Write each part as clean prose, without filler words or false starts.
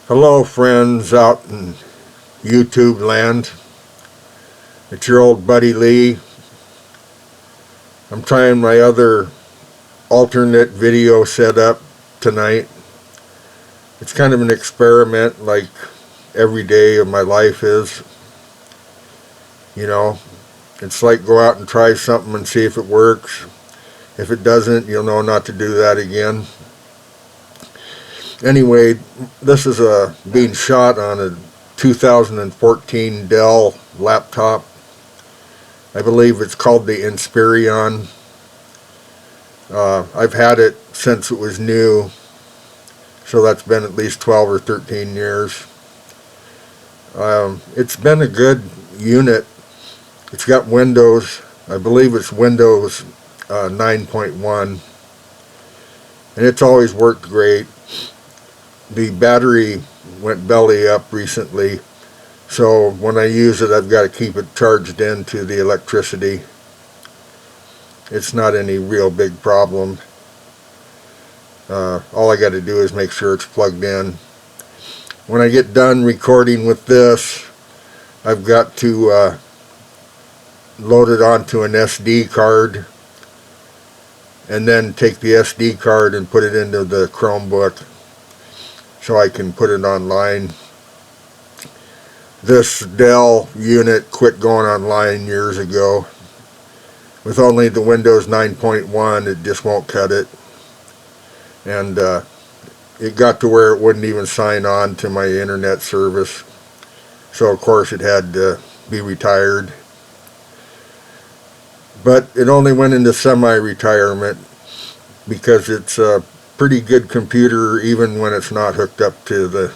Hello friends out in YouTube land. It's your old buddy Lee. I'm trying my other alternate video setup tonight. It's kind of an experiment like every day of my life is. You know, it's like go out and try something and see if it works. If it doesn't, you'll know not to do that again. Anyway, this is being shot on a 2014 DELL laptop. I believe it's called the Inspirion. I've had it since it was new, so that's been at least 12 or 13 years. It's been a good unit. It's got Windows. I believe it's Windows 9.1, and it's always worked great. The battery went belly up recently, so when I use it I've got to keep it charged into the electricity. It's not any real big problem. All I got to do is make sure it's plugged in. When I get done recording with this, I've got to load it onto an SD card and then take the SD card and put it into the Chromebook so I can put it online. This DELL unit quit going online years ago. With only the Windows 9.1, it just won't cut it. And it got to where it wouldn't even sign on to my internet service. So of course it had to be retired. But it only went into semi-retirement because it's a pretty good computer even when it's not hooked up to the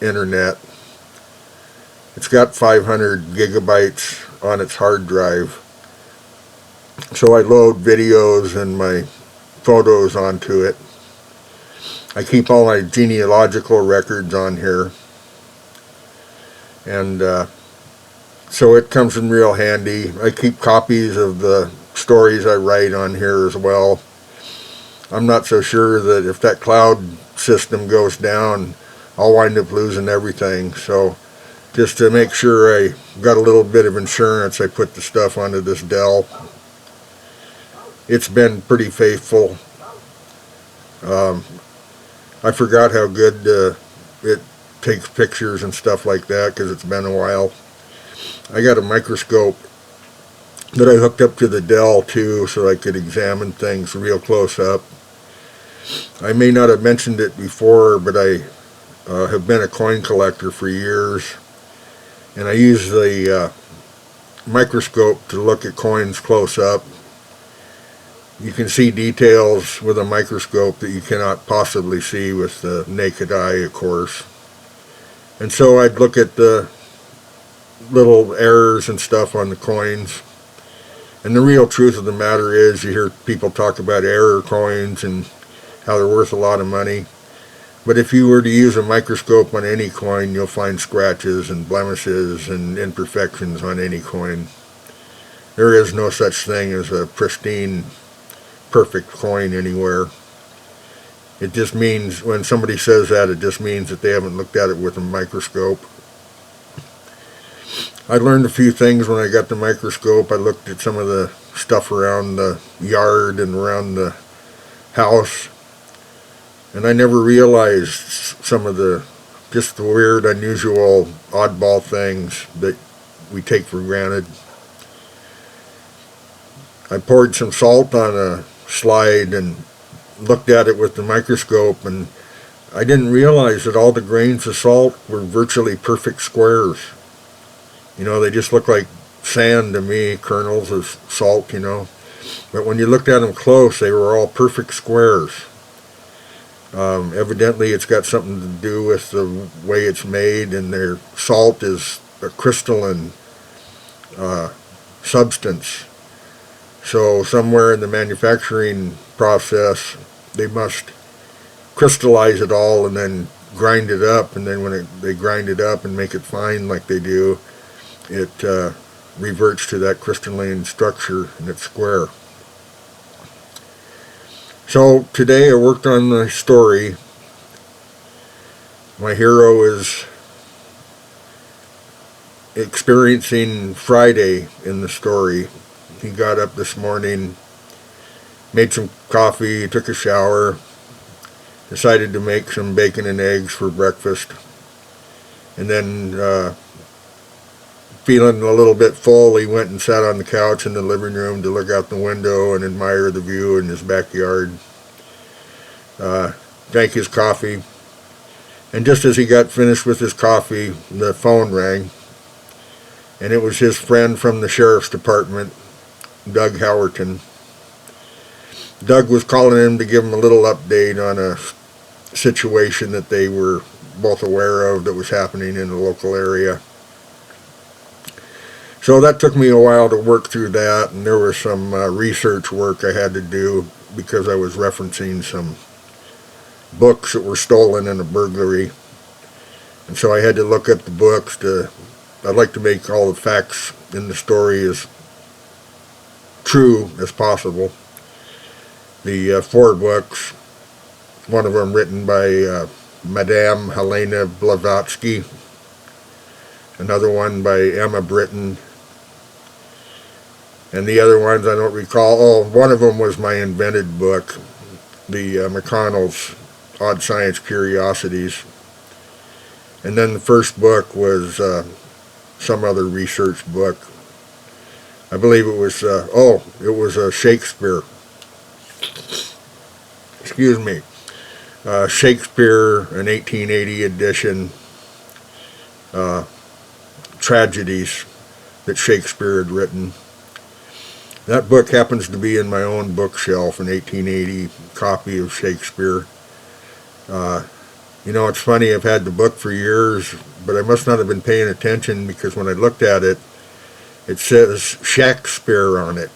internet. It's got 500 gigabytes on its hard drive. So I load videos and my photos onto it. I keep all my genealogical records on here. And so it comes in real handy. I keep copies of the stories I write on here as well. I'm not so sure that if that cloud system goes down, I'll wind up losing everything. So just to make sure I got a little bit of insurance, I put the stuff onto this DELL. It's been pretty faithful. I forgot how good it takes pictures and stuff like that because it's been a while. I got a microscope that I hooked up to the DELL too so I could examine things real close up. I may not have mentioned it before, but I have been a coin collector for years, and I use the microscope to look at coins close up. You can see details with a microscope that you cannot possibly see with the naked eye, of course. And so I'd look at the little errors and stuff on the coins. And the real truth of the matter is, you hear people talk about error coins and how they're worth a lot of money. But if you were to use a microscope on any coin, you'll find scratches and blemishes and imperfections on any coin. There is no such thing as a pristine, perfect coin anywhere. It just means, when somebody says that, it just means that they haven't looked at it with a microscope. I learned a few things when I got the microscope. I looked at some of the stuff around the yard and around the house, and I never realized some of the just the weird, unusual, oddball things that we take for granted. I poured some salt on a slide and looked at it with the microscope, and I didn't realize that all the grains of salt were virtually perfect squares. You know, they just look like sand to me, kernels of salt, you know. But when you looked at them close, they were all perfect squares. Evidently it's got something to do with the way it's made, and their salt is a crystalline substance. So somewhere in the manufacturing process, they must crystallize it all and then grind it up, and then when they grind it up and make it fine like they do, it reverts to that crystalline structure and it's square. So today I worked on the story My hero is experiencing Friday in the story. He got up this morning, made some coffee, took a shower, decided to make some bacon and eggs for breakfast, and then feeling a little bit full, he went and sat on the couch in the living room to look out the window and admire the view in his backyard. Drank his coffee, and just as he got finished with his coffee, the phone rang, and it was his friend from the sheriff's department, Doug Howerton. Doug was calling him to give him a little update on a situation that they were both aware of that was happening in the local area. So that took me a while to work through that, and there was some research work I had to do because I was referencing some books that were stolen in a burglary. And so I had to look at the books I'd like to make all the facts in the story as true as possible. The 4 books, one of them written by Madame Helena Blavatsky, another one by Emma Britton, and the other ones I don't recall. Oh, one of them was my invented book, the McConnell's Odd Science Curiosities. And then the first book was some other research book. I believe it was, it was Shakespeare. Excuse me. Shakespeare, an 1880 edition, tragedies that Shakespeare had written. That book happens to be in my own bookshelf, an 1880 copy of Shakespeare. It's funny, I've had the book for years, but I must not have been paying attention because when I looked at it, it says Shakespeare on it.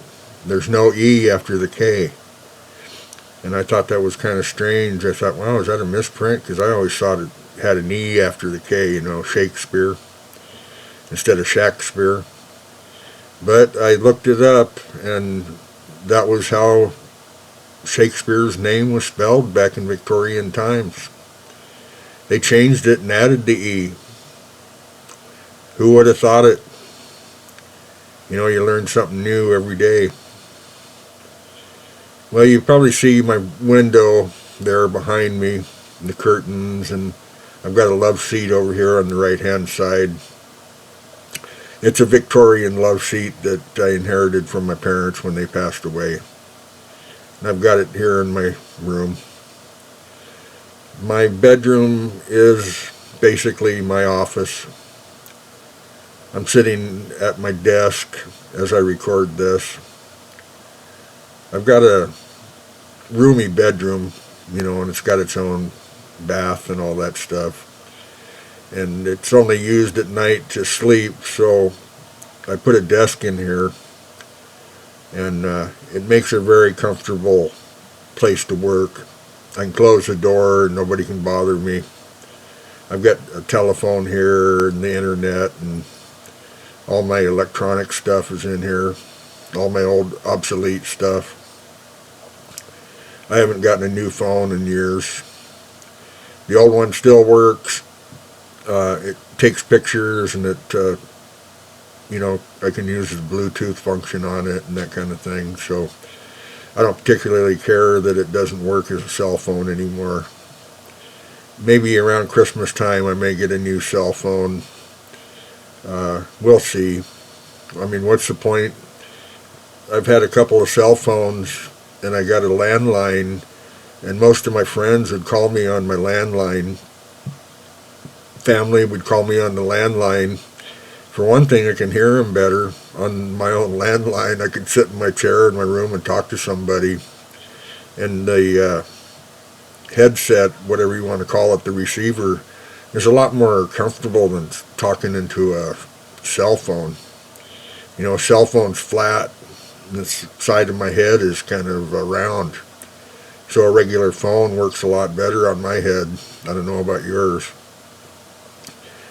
There's no E after the K. And I thought that was kind of strange. I thought, wow, is that a misprint? Because I always thought it had an E after the K, Shakespeare, instead of Shakespeare. But I looked it up, and that was how Shakespeare's name was spelled back in Victorian times. They changed it and added the E. Who would have thought it? You learn something new every day. Well, you probably see my window there behind me, the curtains, and I've got a love seat over here on the right-hand side. It's a Victorian love seat that I inherited from my parents when they passed away. And I've got it here in my room. My bedroom is basically my office. I'm sitting at my desk as I record this. I've got a roomy bedroom, and it's got its own bath and all that stuff. And it's only used at night to sleep, so I put a desk in here, and it makes a very comfortable place to work. I can close the door and nobody can bother me. I've got a telephone here and the internet, and all my electronic stuff is in here, all my old obsolete stuff. I haven't gotten a new phone in years. The old one still works. It takes pictures, and it, I can use the Bluetooth function on it and that kind of thing. So I don't particularly care that it doesn't work as a cell phone anymore. Maybe around Christmas time I may get a new cell phone. We'll see. I mean, what's the point? I've had a couple of cell phones, and I got a landline, and most of my friends would call me on my landline. Family would call me on the landline. For one thing, I can hear them better on my own landline. I could sit in my chair in my room and talk to somebody. And the headset, whatever you want to call it, the receiver, is a lot more comfortable than talking into a cell phone. A cell phone's flat, and the side of my head is kind of round. So a regular phone works a lot better on my head. I don't know about yours.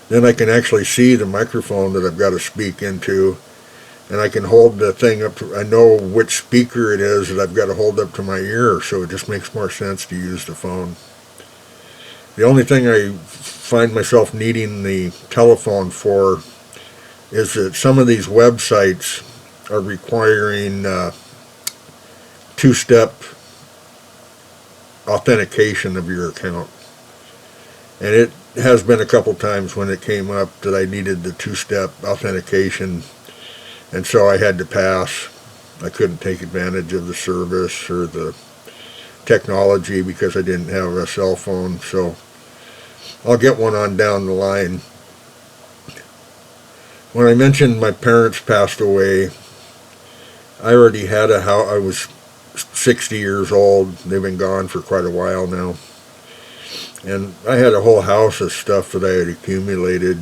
Then I can actually see the microphone that I've got to speak into, and I can hold the thing up to, I know which speaker it is that I've got to hold up to my ear, so it just makes more sense to use the phone. The only thing I find myself needing the telephone for is that some of these websites are requiring two-step authentication of your account. And it has been a couple times when it came up that I needed the two-step authentication, and so I had to pass. I couldn't take advantage of the service or the technology because I didn't have a cell phone, so I'll get one on down the line. When I mentioned my parents passed away, I already had a house. I was 60 years old. They've been gone for quite a while now. And I had a whole house of stuff that I had accumulated.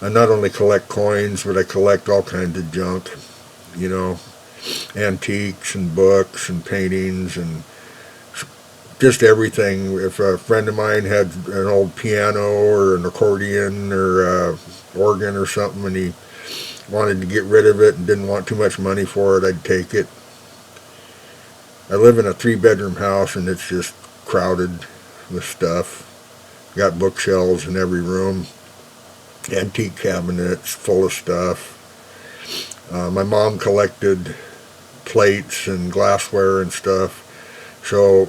I not only collect coins, but I collect all kinds of junk, you know, antiques and books and paintings and just everything. If a friend of mine had an old piano or an accordion or a organ or something and he wanted to get rid of it and didn't want too much money for it, I'd take it. I live in a 3-bedroom house and it's just crowded with stuff. Got bookshelves in every room, antique cabinets full of stuff. My mom collected plates and glassware and stuff, so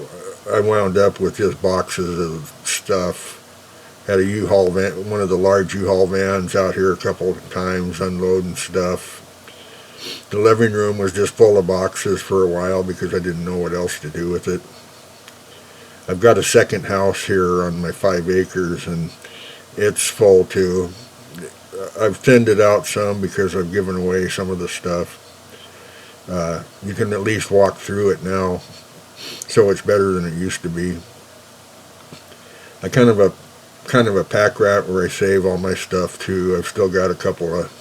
I wound up with just boxes of stuff. Had a U-Haul van, one of the large U-Haul vans out here a couple of times unloading stuff. The living room was just full of boxes for a while because I didn't know what else to do with it. I've got a second house here on my 5 acres and it's full too. I've thinned it out some because I've given away some of the stuff. You can at least walk through it now, so it's better than it used to be. I kind of a pack rat where I save all my stuff too. I've still got a couple of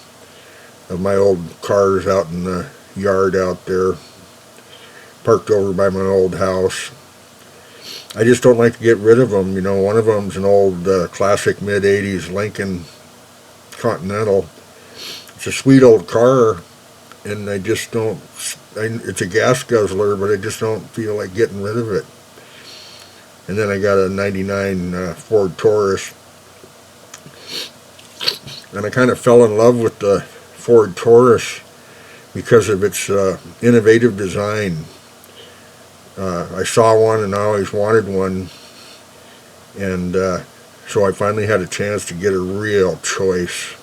my old cars out in the yard out there, parked over by my old house. I just don't like to get rid of them. You know, one of them's an old classic mid-80s Lincoln Continental. It's a sweet old car, and I just don't, it's a gas guzzler, but I just don't feel like getting rid of it. And then I got a 99 Ford Taurus, and I kind of fell in love with the Ford Taurus because of its innovative design. I saw one and I always wanted one, and so I finally had a chance to get a real choice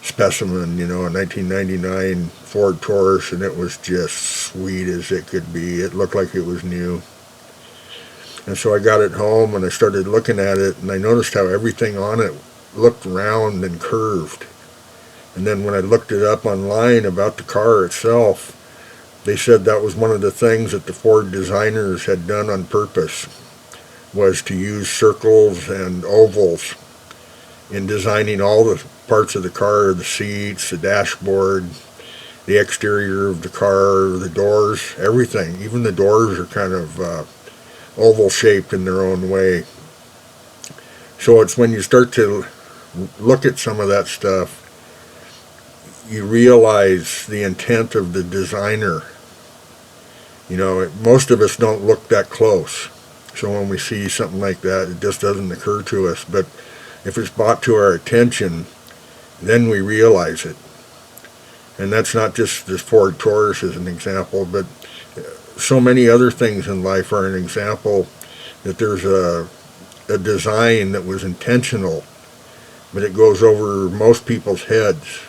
specimen, you know, a 1999 Ford Taurus, and it was just sweet as it could be. It looked like it was new. And so I got it home and I started looking at it, and I noticed how everything on it looked round and curved. And then when I looked it up online about the car itself, they said that was one of the things that the Ford designers had done on purpose, was to use circles and ovals in designing all the parts of the car, the seats, the dashboard, the exterior of the car, the doors, everything. Even the doors are kind of oval shaped in their own way. So it's when you start to look at some of that stuff, you realize the intent of the designer. You know, most of us don't look that close. So when we see something like that, it just doesn't occur to us. But if it's brought to our attention, then we realize it. And that's not just this Ford Taurus as an example, but so many other things in life are an example that there's a design that was intentional, but it goes over most people's heads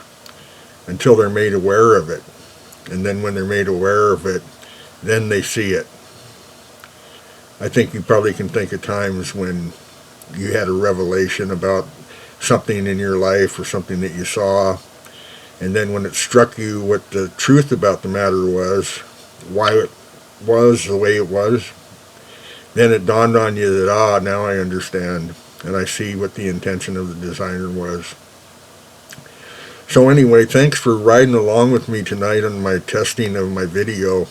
until they're made aware of it. And then when they're made aware of it, then they see it. I think you probably can think of times when you had a revelation about something in your life or something that you saw, and then when it struck you what the truth about the matter was, why it was the way it was, then it dawned on you that, now I understand, and I see what the intention of the designer was. So anyway, thanks for riding along with me tonight on my testing of my video.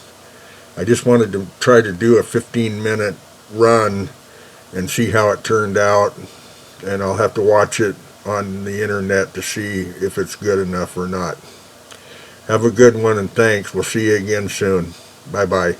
I just wanted to try to do a 15-minute run and see how it turned out, and I'll have to watch it on the internet to see if it's good enough or not. Have a good one, and thanks. We'll see you again soon. Bye-bye.